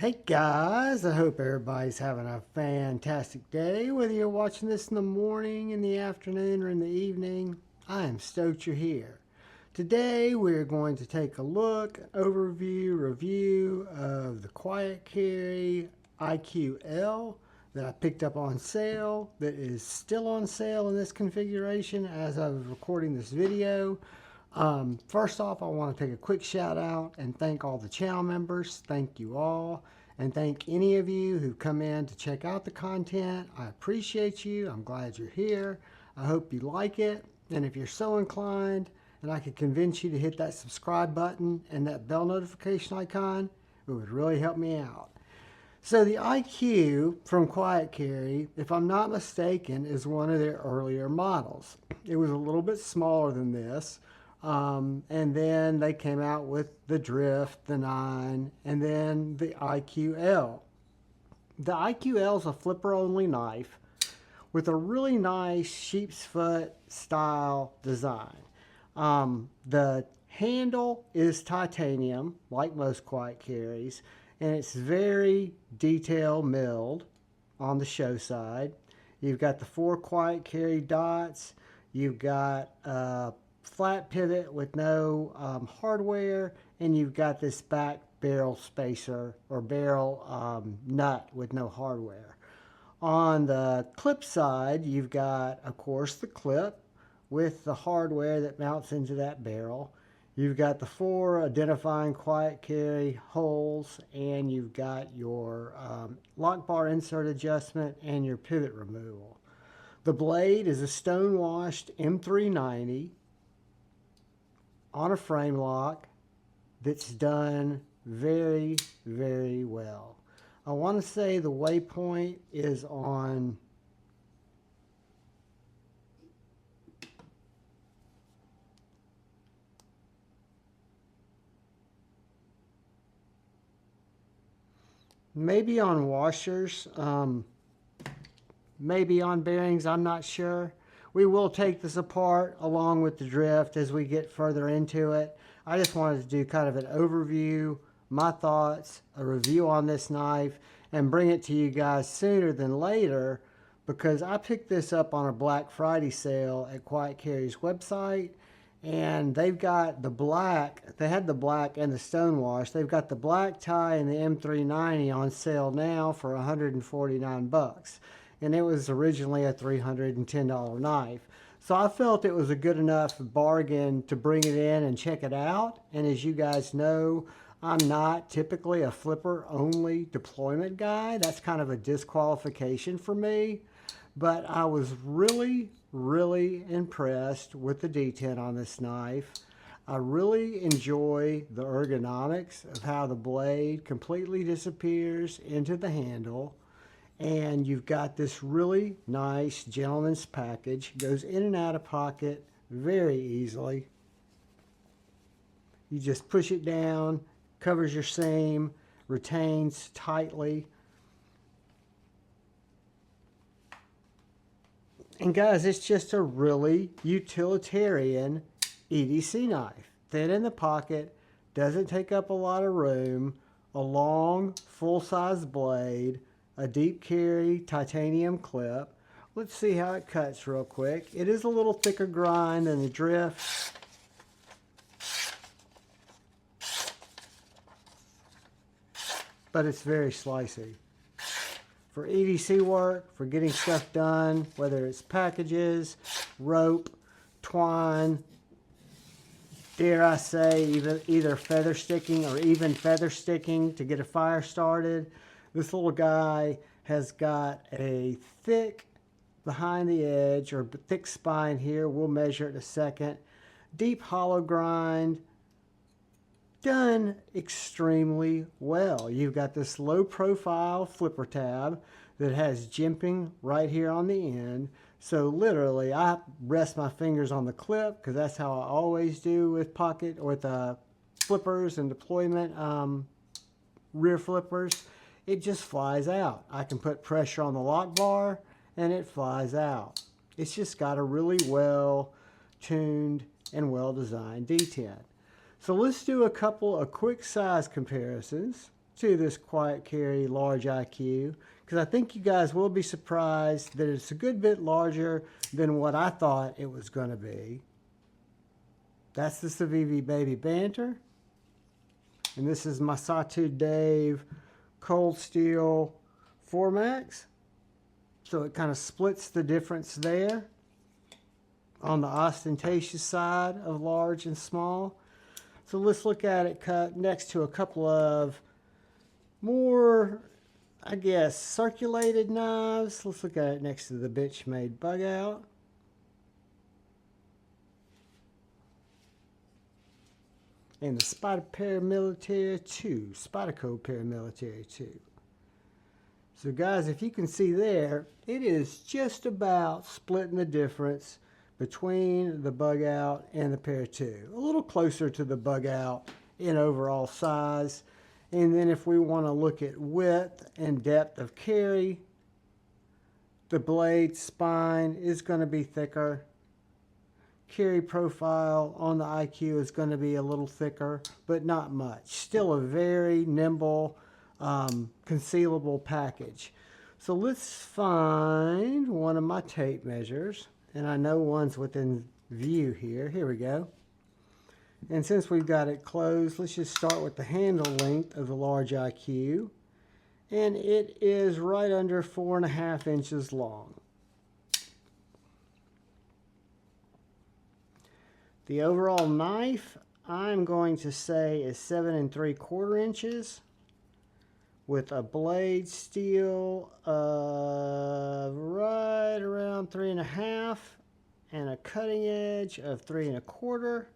Hey guys, I hope everybody's having a fantastic day. Whether you're watching this in the morning, in the afternoon, or in the evening, I am stoked you're here. Today we're going to take a look, review of the Quiet Carry IQL that I picked up on sale, that is still on sale in this configuration as I was recording this video. First off, I want to take a quick shout out and thank all the channel members. Thank you all. And thank any of you who come in to check out the content. I appreciate you. I'm glad you're here. I hope you like it. And if you're so inclined and I could convince you to hit that subscribe button and that bell notification icon, it would really help me out. So the IQ from Quiet Carry, if I'm not mistaken, is one of their earlier models. It was a little bit smaller than this. And then they came out with the Drift, the 9, and then the IQL. The IQL is a flipper-only knife with a really nice sheep's foot style design. The handle is titanium, like most Quiet Carries, and it's very detail milled on the show side. You've got the 4 Quiet Carry dots. You've got flat pivot with no hardware, and you've got this back barrel spacer or barrel nut with no hardware. On the clip side, you've got, of course, the clip with the hardware that mounts into that barrel. You've got the 4 identifying Quiet Carry holes, and you've got your lock bar insert adjustment and your pivot removal. The blade is a stone-washed M390 on a frame lock that's done very, very well. I want to say the waypoint is on maybe on washers, maybe on bearings, I'm not sure. We will take this apart along with the Drift as we get further into it. I just wanted to do kind of an overview, my thoughts, a review on this knife, and bring it to you guys sooner than later because I picked this up on a Black Friday sale at Quiet Carry's website, and they've got the black, they had the black and the stonewash. They've got the black tie and the M390 on sale now for $149. And it was originally a $310 knife. So I felt it was a good enough bargain to bring it in and check it out. And as you guys know, I'm not typically a flipper-only deployment guy. That's kind of a disqualification for me. But I was really, really impressed with the detent on this knife. I really enjoy the ergonomics of how the blade completely disappears into the handle. And you've got this really nice gentleman's package. Goes in and out of pocket very easily. You just push it down, covers your seam, retains tightly. And guys, it's just a really utilitarian EDC knife. Thin in the pocket, doesn't take up a lot of room, a long full-size blade, a deep carry titanium clip. Let's see how it cuts real quick. It is a little thicker grind than the Drift. But it's very slicey. For EDC work, for getting stuff done, whether it's packages, rope, twine, dare I say, either feather sticking or even feather sticking to get a fire started. This little guy has got a thick behind the edge or thick spine here. We'll measure it in a second. Deep hollow grind. Done extremely well. You've got this low profile flipper tab that has jimping right here on the end. So literally I rest my fingers on the clip because that's how I always do with pocket or with flippers and deployment rear flippers. It just flies out. I can put pressure on the lock bar and it flies out. It's just got a really well tuned and well designed detent. So let's do a couple of quick size comparisons. to this quiet carry large IQ, because I think you guys will be surprised that it's a good bit larger than what I thought it was going to be. That's the Civivi Baby Banter. And this is my Sawtooth Dave Cold Steel 4MAX. So it kind of splits the difference there on the ostentatious side of large and small. So let's look at it cut next to a couple of more, I guess, circulated knives. Let's look at it next to the Bitch-Made Bug Out. And the Spyder Paramilitary 2, Spyderco Paramilitary 2. So guys, if you can see there, it is just about splitting the difference between the Bug Out and the Pair 2. A little closer to the Bug Out in overall size. And then if we want to look at width and depth of carry, the blade spine is going to be thicker. Carry profile on the IQ is going to be a little thicker, but not much. Still a very nimble, concealable package. So let's find one of my tape measures, and I know one's within view here. Here we go. And since we've got it closed, let's just start with the handle length of the large IQ, and it is right under 4.5 inches long. The overall knife, I'm going to say, is 7 3/4 inches with a blade steel of right around 3.5 and a cutting edge of 3 1/4.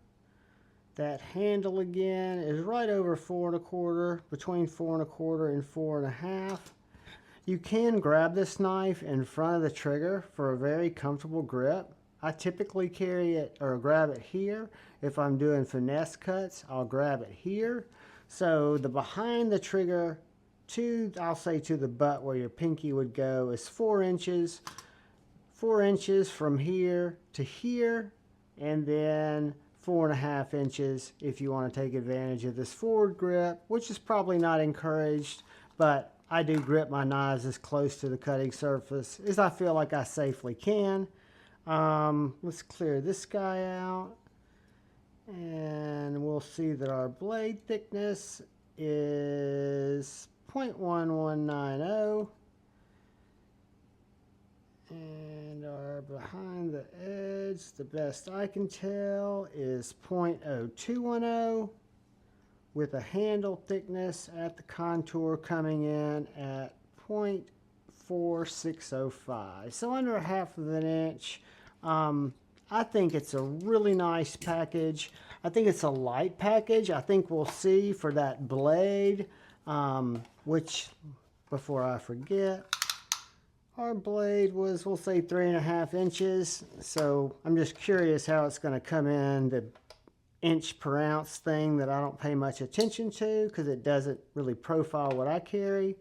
That handle again is right over 4 1/4, between 4 1/4 and 4.5. You can grab this knife in front of the trigger for a very comfortable grip. I typically carry it or grab it here. If I'm doing finesse cuts, I'll grab it here. So the behind the trigger to, I'll say to the butt where your pinky would go, is 4 inches. 4 inches from here to here, and then 4.5 inches if you want to take advantage of this forward grip, which is probably not encouraged, but I do grip my knives as close to the cutting surface as I feel like I safely can. Let's clear this guy out, and we'll see that our blade thickness is 0.1190, and our behind the edge, the best I can tell, is 0.0210, with a handle thickness at the contour coming in at 0.4605, so under 1/2 inch. I think it's a really nice package. I think it's a light package. I think we'll see for that blade, which, before I forget, our blade was, we'll say, 3.5 inches. So I'm just curious how it's going to come in, the inch per ounce thing that I don't pay much attention to because it doesn't really profile what I carry.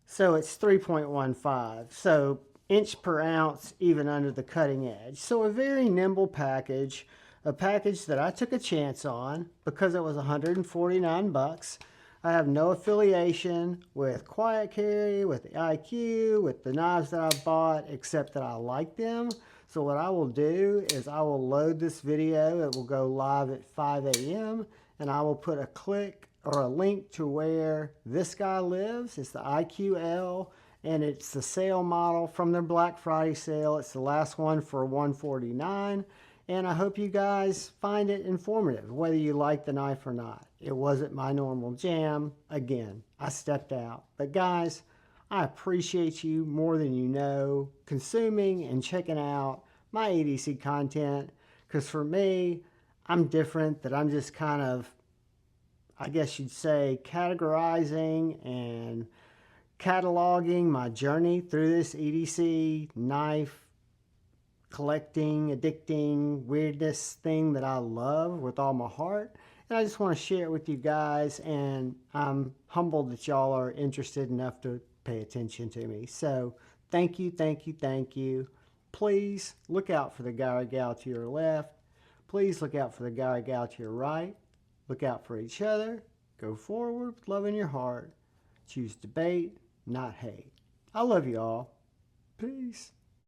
So it's 3.15. So inch per ounce even under the cutting edge. So a very nimble package, a package that I took a chance on because it was 149 bucks. I have no affiliation with Quiet Carry, with the IQ, with the knives that I bought, except that I like them. So what I will do is I will load this video. It will go live at 5 a.m. and I will put a click or a link to where this guy lives. It's the IQL, and it's the sale model from their Black Friday sale. It's the last one for $149, and I hope you guys find it informative, whether you like the knife or not. It wasn't my normal jam. Again, I stepped out. But guys, I appreciate you more than you know consuming and checking out my EDC content, because for me, I'm different, that I'm just kind of, I guess you'd say, categorizing and cataloging my journey through this EDC knife collecting, addicting, weirdness thing that I love with all my heart. And I just want to share it with you guys, and I'm humbled that y'all are interested enough to pay attention to me. So thank you, thank you, thank you. Please look out for the guy or gal to your left. Please look out for the guy or gal to your right. Look out for each other. Go forward with love in your heart. Choose debate, not hate. I love you all. Peace.